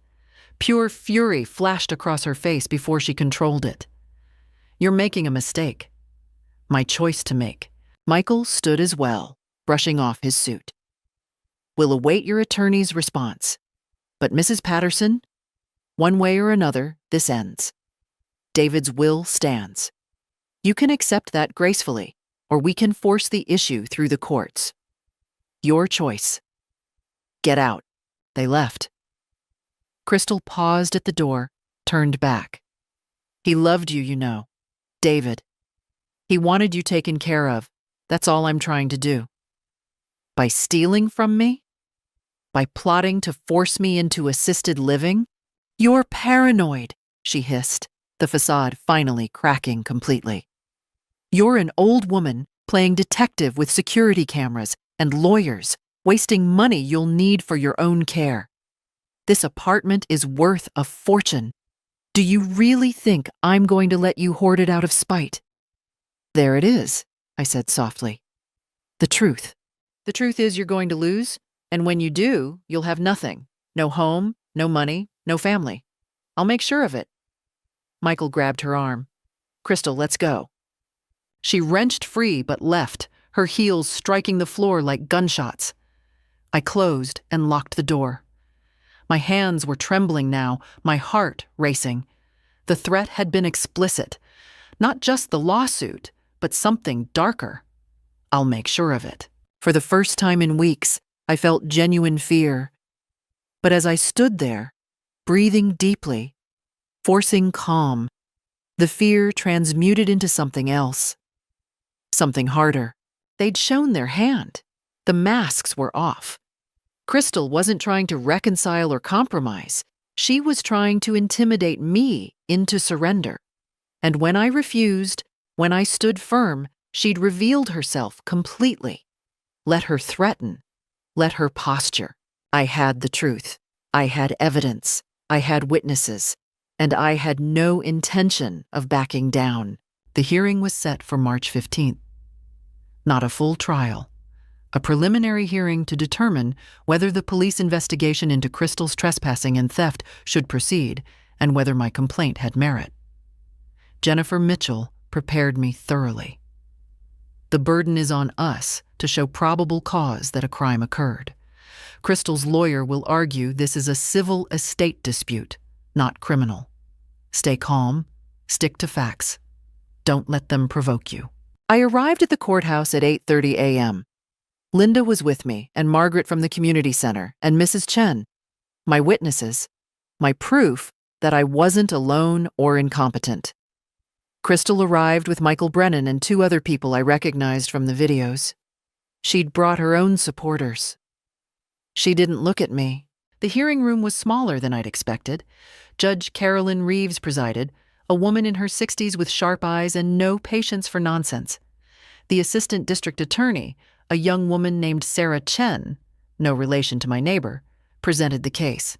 Pure fury flashed across her face before she controlled it. You're making a mistake. My choice to make. Michael stood as well, brushing off his suit. We'll await your attorney's response. But Mrs. Patterson, One way or another, this ends. David's will stands. You can accept that gracefully, or we can force the issue through the courts. Your choice. Get out. They left. Crystal paused at the door, turned back. He loved you, you know. David. He wanted you taken care of. That's all I'm trying to do. By stealing from me? By plotting to force me into assisted living? You're paranoid, she hissed, the facade finally cracking completely. You're an old woman playing detective with security cameras and lawyers, wasting money you'll need for your own care. This apartment is worth a fortune. Do you really think I'm going to let you hoard it out of spite? There it is, I said softly. The truth. The truth is you're going to lose, and when you do, you'll have nothing. No home, no money, no family. I'll make sure of it. Michael grabbed her arm. Crystal, let's go. She wrenched free but left, her heels striking the floor like gunshots. I closed and locked the door. My hands were trembling now, my heart racing. The threat had been explicit. Not just the lawsuit, but something darker. I'll make sure of it. For the first time in weeks, I felt genuine fear. But as I stood there, breathing deeply, forcing calm, the fear transmuted into something else. Something harder. They'd shown their hand. The masks were off. Crystal wasn't trying to reconcile or compromise. She was trying to intimidate me into surrender. And when I refused, when I stood firm, she'd revealed herself completely. Let her threaten. Let her posture. I had the truth. I had evidence. I had witnesses. And I had no intention of backing down. The hearing was set for March 15th. Not a full trial. A preliminary hearing to determine whether the police investigation into Crystal's trespassing and theft should proceed and whether my complaint had merit. Jennifer Mitchell prepared me thoroughly. The burden is on us to show probable cause that a crime occurred. Crystal's lawyer will argue this is a civil estate dispute, not criminal. Stay calm, stick to facts. Don't let them provoke you. I arrived at the courthouse at 8:30 a.m. Linda was with me, and Margaret from the community center, and Mrs. Chen, my witnesses, my proof that I wasn't alone or incompetent. Crystal arrived with Michael Brennan and 2 other people I recognized from the videos. She'd brought her own supporters. She didn't look at me. The hearing room was smaller than I'd expected. Judge Carolyn Reeves presided, a woman in her 60s with sharp eyes and no patience for nonsense. The assistant district attorney, a young woman named Sarah Chen, no relation to my neighbor, presented the case.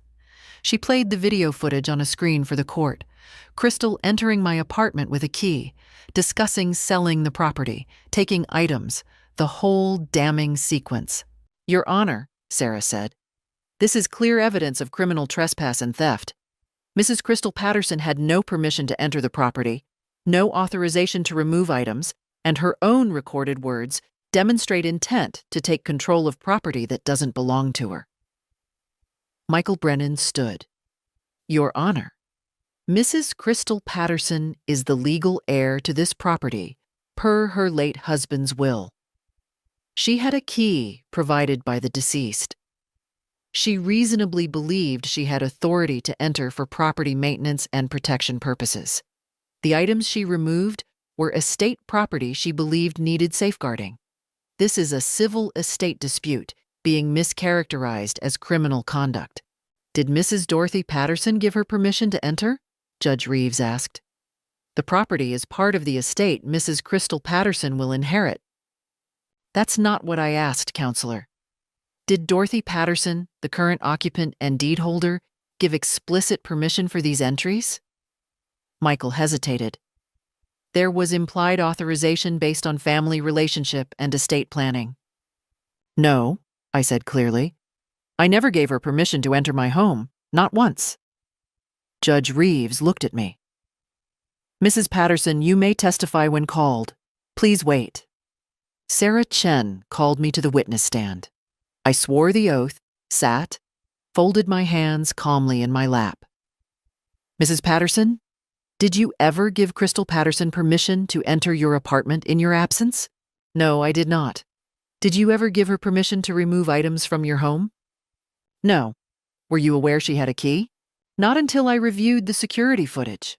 She played the video footage on a screen for the court, Crystal entering my apartment with a key, discussing selling the property, taking items, the whole damning sequence. Your Honor, Sarah said, this is clear evidence of criminal trespass and theft. Mrs. Crystal Patterson had no permission to enter the property, no authorization to remove items, and her own recorded words demonstrate intent to take control of property that doesn't belong to her. Michael Brennan stood. Your Honor, Mrs. Crystal Patterson is the legal heir to this property per her late husband's will. She had a key provided by the deceased. She reasonably believed she had authority to enter for property maintenance and protection purposes. The items she removed were estate property she believed needed safeguarding. This is a civil estate dispute being mischaracterized as criminal conduct. Did Mrs. Dorothy Patterson give her permission to enter? Judge Reeves asked. The property is part of the estate Mrs. Crystal Patterson will inherit. That's not what I asked, Counselor. Did Dorothy Patterson, the current occupant and deed holder, give explicit permission for these entries? Michael hesitated. There was implied authorization based on family relationship and estate planning. No, I said clearly. I never gave her permission to enter my home, not once. Judge Reeves looked at me. Mrs. Patterson, you may testify when called. Please wait. Sarah Chen called me to the witness stand. I swore the oath, sat, folded my hands calmly in my lap. Mrs. Patterson, did you ever give Crystal Patterson permission to enter your apartment in your absence? No, I did not. Did you ever give her permission to remove items from your home? No. Were you aware she had a key? Not until I reviewed the security footage.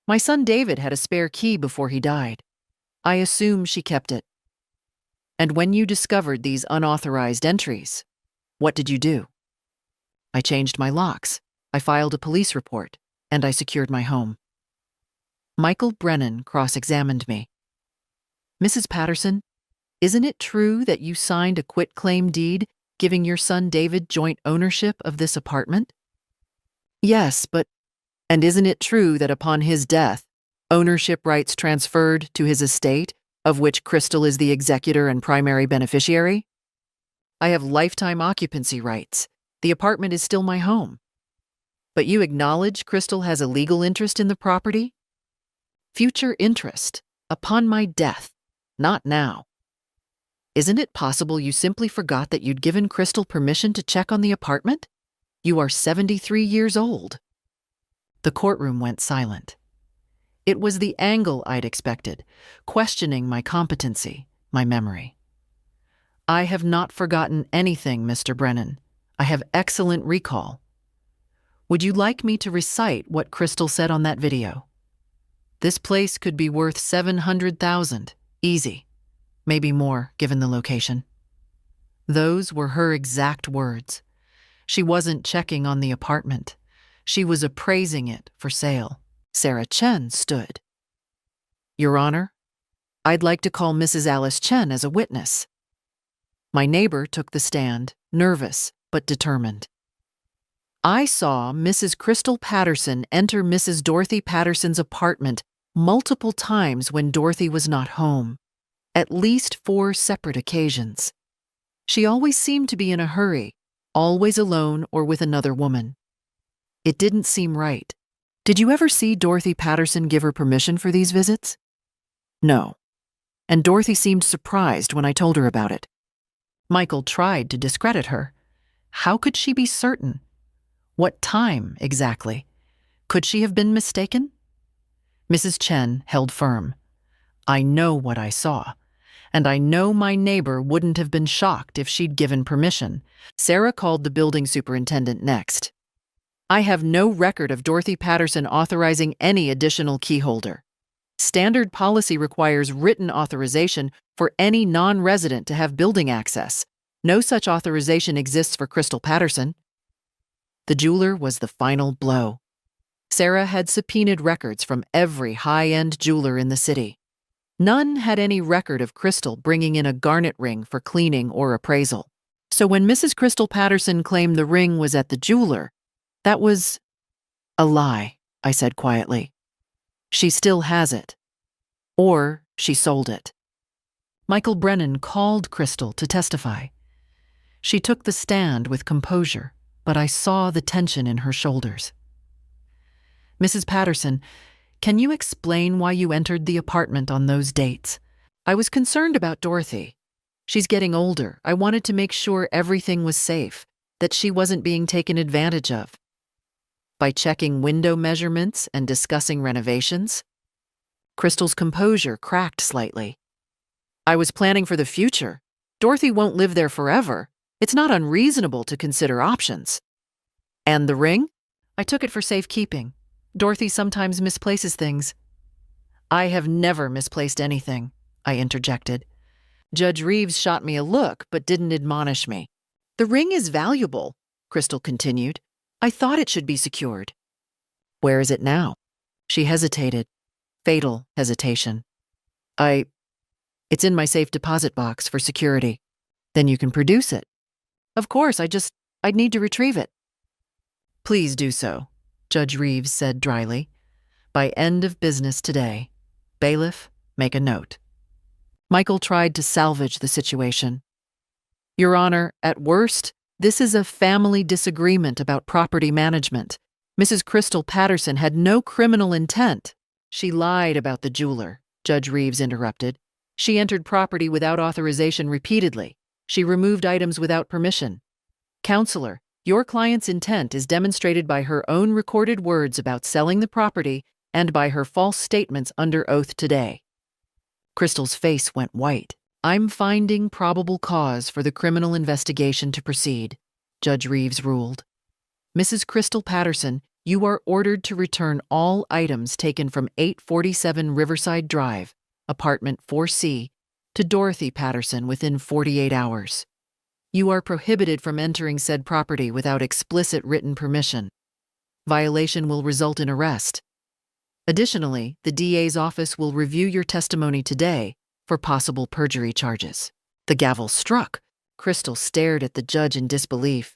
My son David had a spare key before he died. I assume she kept it. And when you discovered these unauthorized entries, what did you do? I changed my locks, I filed a police report, and I secured my home. Michael Brennan cross-examined me. Mrs. Patterson, isn't it true that you signed a quitclaim deed giving your son David joint ownership of this apartment? Yes, and isn't it true that upon his death, ownership rights transferred to his estate, of which Crystal is the executor and primary beneficiary? I have lifetime occupancy rights. The apartment is still my home. But you acknowledge Crystal has a legal interest in the property? Future interest, upon my death, not now. Isn't it possible you simply forgot that you'd given Crystal permission to check on the apartment? You are 73 years old. The courtroom went silent. It was the angle I'd expected, questioning my competency, my memory. I have not forgotten anything, Mr. Brennan. I have excellent recall. Would you like me to recite what Crystal said on that video? This place could be worth $700,000, easy. Maybe more, given the location. Those were her exact words. She wasn't checking on the apartment. She was appraising it for sale. Sarah Chen stood. Your Honor, I'd like to call Mrs. Alice Chen as a witness. My neighbor took the stand, nervous but determined. I saw Mrs. Crystal Patterson enter Mrs. Dorothy Patterson's apartment multiple times when Dorothy was not home, at least 4 separate occasions. She always seemed to be in a hurry, always alone or with another woman. It didn't seem right. Did you ever see Dorothy Patterson give her permission for these visits? No. And Dorothy seemed surprised when I told her about it. Michael tried to discredit her. How could she be certain? What time, exactly? Could she have been mistaken? Mrs. Chen held firm. I know what I saw, and I know my neighbor wouldn't have been shocked if she'd given permission. Sarah called the building superintendent next. I have no record of Dorothy Patterson authorizing any additional key holder. Standard policy requires written authorization for any non-resident to have building access. No such authorization exists for Crystal Patterson. The jeweler was the final blow. Sarah had subpoenaed records from every high-end jeweler in the city. None had any record of Crystal bringing in a garnet ring for cleaning or appraisal. So when Mrs. Crystal Patterson claimed the ring was at the jeweler, that was a lie, I said quietly. She still has it. Or she sold it. Michael Brennan called Crystal to testify. She took the stand with composure, but I saw the tension in her shoulders. Mrs. Patterson, can you explain why you entered the apartment on those dates? I was concerned about Dorothy. She's getting older. I wanted to make sure everything was safe, that she wasn't being taken advantage of. By checking window measurements and discussing renovations? Crystal's composure cracked slightly. I was planning for the future. Dorothy won't live there forever. It's not unreasonable to consider options. And the ring? I took it for safekeeping. Dorothy sometimes misplaces things. I have never misplaced anything, I interjected. Judge Reeves shot me a look but didn't admonish me. The ring is valuable, Crystal continued. I thought it should be secured. Where is it now? She hesitated. Fatal hesitation. It's in my safe deposit box for security. Then you can produce it. Of course, I'd need to retrieve it. Please do so, Judge Reeves said dryly. By end of business today. Bailiff, make a note. Michael tried to salvage the situation. Your Honor, at worst, this is a family disagreement about property management. Mrs. Crystal Patterson had no criminal intent. She lied about the jeweler, Judge Reeves interrupted. She entered property without authorization repeatedly. She removed items without permission. Counselor, Your client's intent is demonstrated by her own recorded words about selling the property and by her false statements under oath today." Crystal's face went white. "I'm finding probable cause for the criminal investigation to proceed," Judge Reeves ruled. "Mrs. Crystal Patterson, you are ordered to return all items taken from 847 Riverside Drive, apartment 4C, to Dorothy Patterson within 48 hours. You are prohibited from entering said property without explicit written permission. Violation will result in arrest. Additionally, the DA's office will review your testimony today for possible perjury charges." The gavel struck. Crystal stared at the judge in disbelief.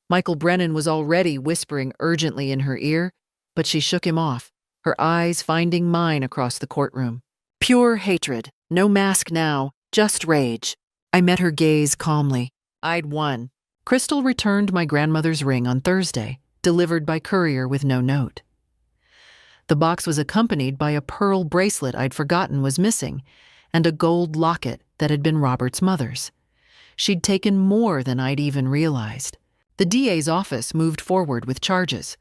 Michael Brennan was already whispering urgently in her ear, but she shook him off, her eyes finding mine across the courtroom. Pure hatred, no mask now, just rage. I met her gaze calmly. I'd won. Crystal returned my grandmother's ring on Thursday, delivered by courier with no note. The box was accompanied by a pearl bracelet I'd forgotten was missing, and a gold locket that had been Robert's mother's. She'd taken more than I'd even realized. The DA's office moved forward with charges: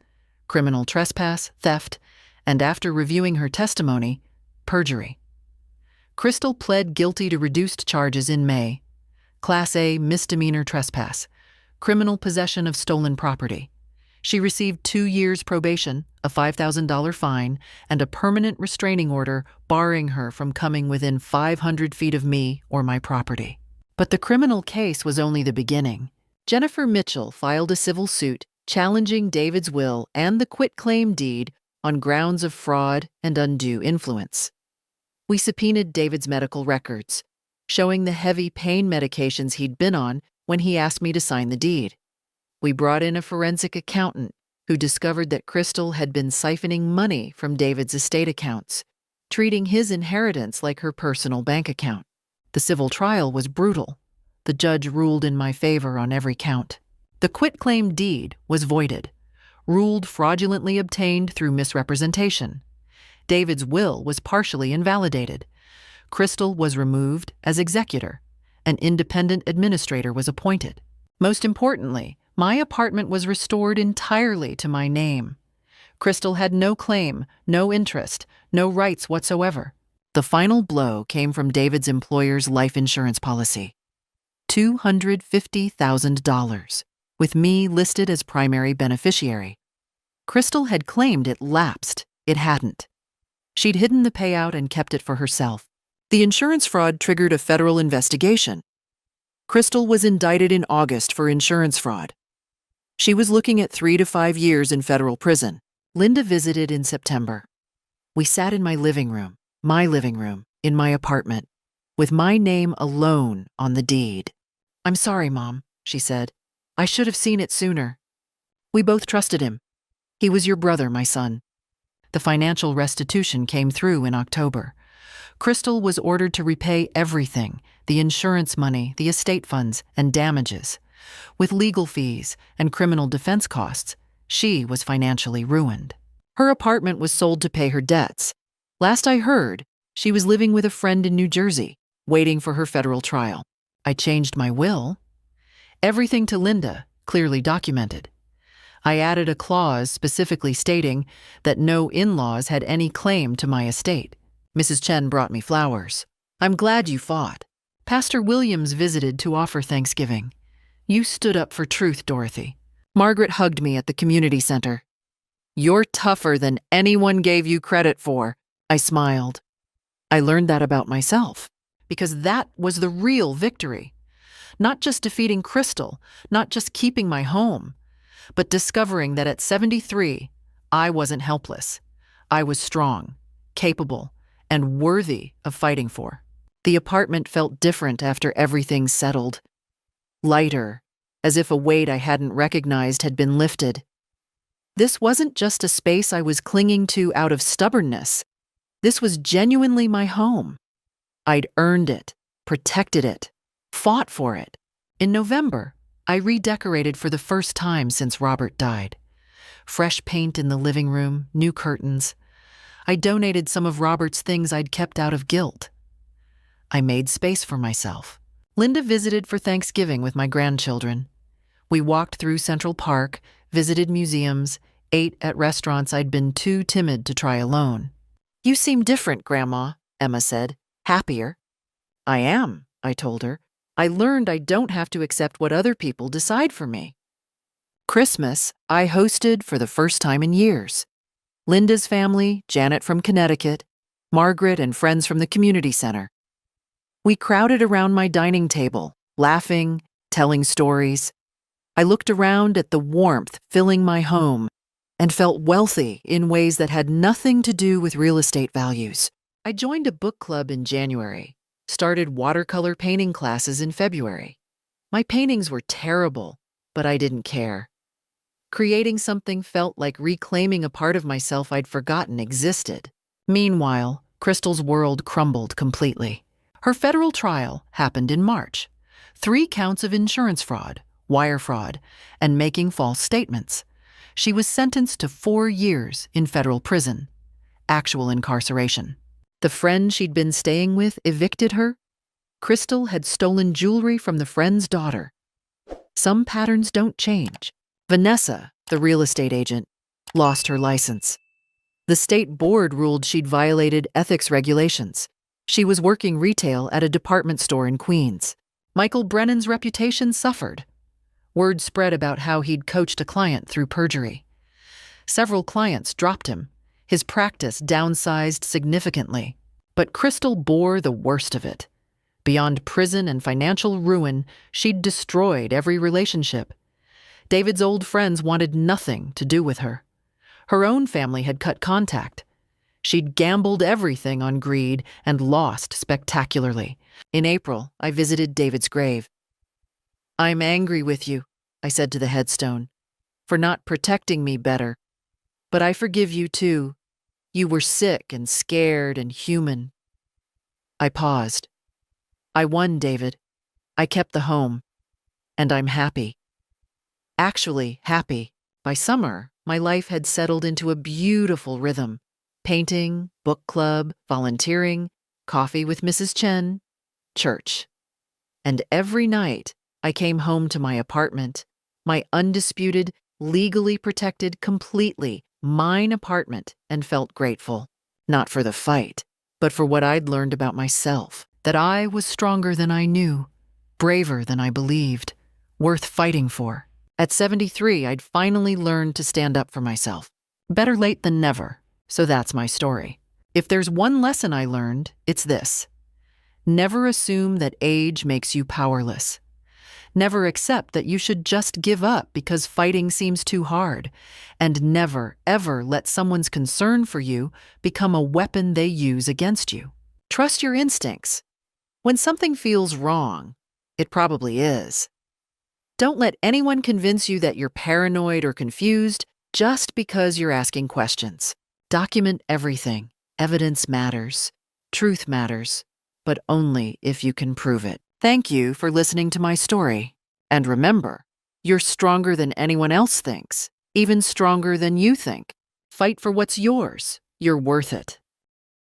criminal trespass, theft, and after reviewing her testimony, perjury. Crystal pled guilty to reduced charges in May: Class A misdemeanor trespass, criminal possession of stolen property. She received 2 years probation, a $5,000 fine, and a permanent restraining order barring her from coming within 500 feet of me or my property. But the criminal case was only the beginning. Jennifer Mitchell filed a civil suit challenging David's will and the quitclaim deed on grounds of fraud and undue influence. We subpoenaed David's medical records, showing the heavy pain medications he'd been on when he asked me to sign the deed. We brought in a forensic accountant who discovered that Crystal had been siphoning money from David's estate accounts, treating his inheritance like her personal bank account. The civil trial was brutal. The judge ruled in my favor on every count. The quitclaim deed was voided, ruled fraudulently obtained through misrepresentation. David's will was partially invalidated. Crystal was removed as executor. An independent administrator was appointed. Most importantly, my apartment was restored entirely to my name. Crystal had no claim, no interest, no rights whatsoever. The final blow came from David's employer's life insurance policy: $250,000, with me listed as primary beneficiary. Crystal had claimed it lapsed. It hadn't. She'd hidden the payout and kept it for herself. The insurance fraud triggered a federal investigation. Crystal was indicted in August for insurance fraud. She was looking at 3 to 5 years in federal prison. Linda visited in September. We sat in my living room, in my apartment, with my name alone on the deed. "I'm sorry, Mom," she said. "I should have seen it sooner." We both trusted him. He was your brother, my son. The financial restitution came through in October. Crystal was ordered to repay everything: the insurance money, the estate funds, and damages. With legal fees and criminal defense costs, she was financially ruined. Her apartment was sold to pay her debts. Last I heard, she was living with a friend in New Jersey, waiting for her federal trial. I changed my will. Everything to Linda, clearly documented. I added a clause specifically stating that no in-laws had any claim to my estate. Mrs. Chen brought me flowers. "I'm glad you fought. Pastor Williams visited to offer Thanksgiving. You stood up for truth, Dorothy." Margaret hugged me at the community center. "You're tougher than anyone gave you credit for," I smiled. I learned that about myself, because that was the real victory. Not just defeating Crystal, not just keeping my home, but discovering that at 73, I wasn't helpless. I was strong, capable, and worthy of fighting for. The apartment felt different after everything settled. Lighter, as if a weight I hadn't recognized had been lifted. This wasn't just a space I was clinging to out of stubbornness. This was genuinely my home. I'd earned it, protected it, fought for it. In November, I redecorated for the first time since Robert died. Fresh paint in the living room, new curtains. I donated some of Robert's things I'd kept out of guilt. I made space for myself. Linda visited for Thanksgiving with my grandchildren. We walked through Central Park, visited museums, ate at restaurants I'd been too timid to try alone. "You seem different, Grandma," Emma said. "Happier." "I am," I told her. "I learned I don't have to accept what other people decide for me." Christmas, I hosted for the first time in years. Linda's family, Janet from Connecticut, Margaret and friends from the community center. We crowded around my dining table, laughing, telling stories. I looked around at the warmth filling my home and felt wealthy in ways that had nothing to do with real estate values. I joined a book club in January, started watercolor painting classes in February. My paintings were terrible, but I didn't care. Creating something felt like reclaiming a part of myself I'd forgotten existed. Meanwhile, Crystal's world crumbled completely. Her federal trial happened in March. 3 counts of insurance fraud, wire fraud, and making false statements. She was sentenced to 4 years in federal prison, actual incarceration. The friend she'd been staying with evicted her. Crystal had stolen jewelry from the friend's daughter. Some patterns don't change. Vanessa, the real estate agent, lost her license. The state board ruled she'd violated ethics regulations. She was working retail at a department store in Queens. Michael Brennan's reputation suffered. Word spread about how he'd coached a client through perjury. Several clients dropped him. His practice downsized significantly. But Crystal bore the worst of it. Beyond prison and financial ruin, she'd destroyed every relationship. David's old friends wanted nothing to do with her. Her own family had cut contact. She'd gambled everything on greed and lost spectacularly. In April, I visited David's grave. "I'm angry with you," I said to the headstone, "for not protecting me better. But I forgive you too. You were sick and scared and human." I paused. "I won, David. I kept the home. And I'm happy. Actually happy. By summer, my life had settled into a beautiful rhythm. Painting, book club, volunteering, coffee with Mrs. Chen, church. And every night, I came home to my apartment, my undisputed, legally protected, completely mine apartment, and felt grateful. Not for the fight, but for what I'd learned about myself, that I was stronger than I knew, braver than I believed, worth fighting for. At 73, I'd finally learned to stand up for myself. Better late than never. So that's my story. If there's one lesson I learned, it's this. Never assume that age makes you powerless. Never accept that you should just give up because fighting seems too hard. And never, ever let someone's concern for you become a weapon they use against you. Trust your instincts. When something feels wrong, it probably is. Don't let anyone convince you that you're paranoid or confused just because you're asking questions. Document everything. Evidence matters. Truth matters. But only if you can prove it. Thank you for listening to my story. And remember, you're stronger than anyone else thinks, even stronger than you think. Fight for what's yours. You're worth it.